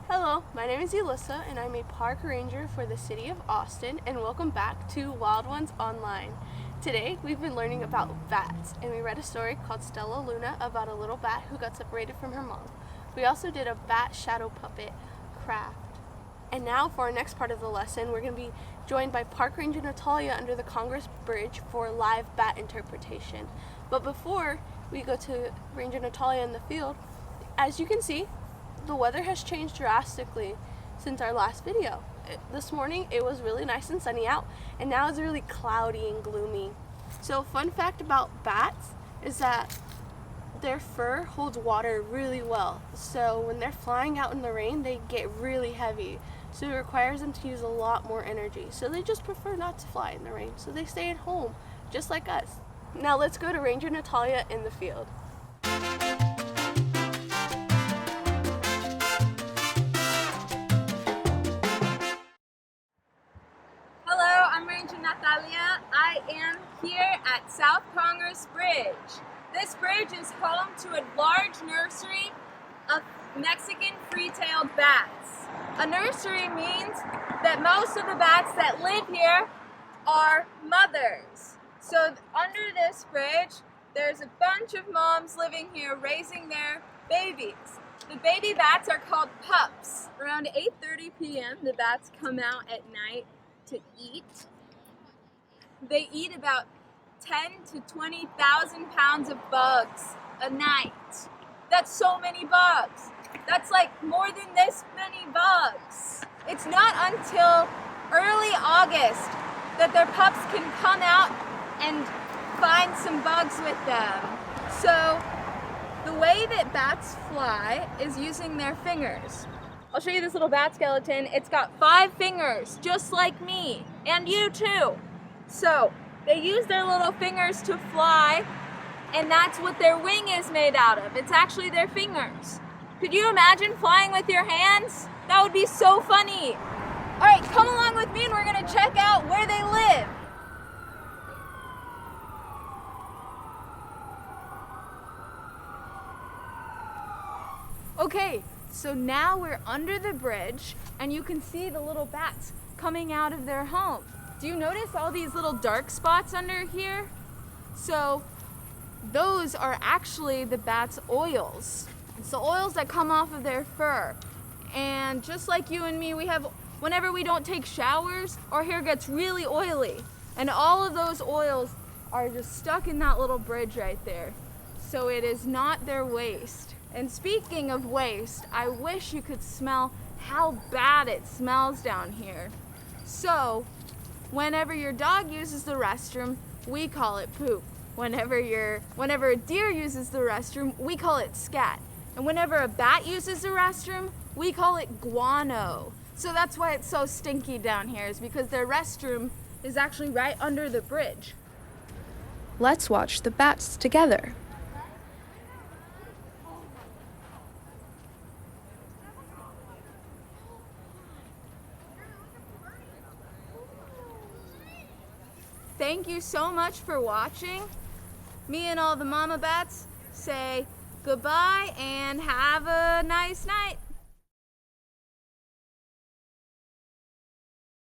Hello, my name is Ellyssa and I'm a park ranger for the city of Austin, and welcome back to Wild Ones Online. Today we've been learning about bats, and we read a story called Stella Luna about a little bat who got separated from her mom. We also did a bat shadow puppet craft. And now for our next part of the lesson, we're going to be joined by Park Ranger Natalia under the Congress Bridge for live bat interpretation. But before we go to Ranger Natalia in the field, as you can see, the weather has changed drastically since our last video. This morning it was really nice and sunny out, and now it's really cloudy and gloomy. So fun fact about bats is that their fur holds water really well. So when they're flying out in the rain, they get really heavy. So it requires them to use a lot more energy. So they just prefer not to fly in the rain. So they stay at home, just like us. Now let's go to Ranger Natalia in the field. Hello, I'm Ranger Natalia. I am here at South Congress Bridge. This bridge is home to a large nursery of Mexican free-tailed bats. A nursery means that most of the bats that live here are mothers. So under this bridge, there's a bunch of moms living here raising their babies. The baby bats are called pups. Around 8:30 p.m. the bats come out at night to eat. They eat about 10 to 20,000 pounds of bugs a night. That's so many bugs. That's like more than this many bugs. It's not until early August that their pups can come out and find some bugs with them. So the way that bats fly is using their fingers. I'll show you this little bat skeleton. It's got 5 fingers, just like me, and you too. So they use their little fingers to fly, and that's what their wing is made out of. It's actually their fingers. Could you imagine flying with your hands? That would be so funny. All right, come along with me and we're gonna check out where they live. Okay, so now we're under the bridge and you can see the little bats coming out of their home. Do you notice all these little dark spots under here? So those are actually the bats' oils. It's the oils that come off of their fur. And just like you and me, whenever we don't take showers, our hair gets really oily. And all of those oils are just stuck in that little bridge right there. So it is not their waste. And speaking of waste, I wish you could smell how bad it smells down here. So, whenever your dog uses the restroom, we call it poop. Whenever a deer uses the restroom, we call it scat. And whenever a bat uses the restroom, we call it guano. So that's why it's so stinky down here, is because their restroom is actually right under the bridge. Let's watch the bats together. Thank you so much for watching. Me and all the mama bats say goodbye and have a nice night.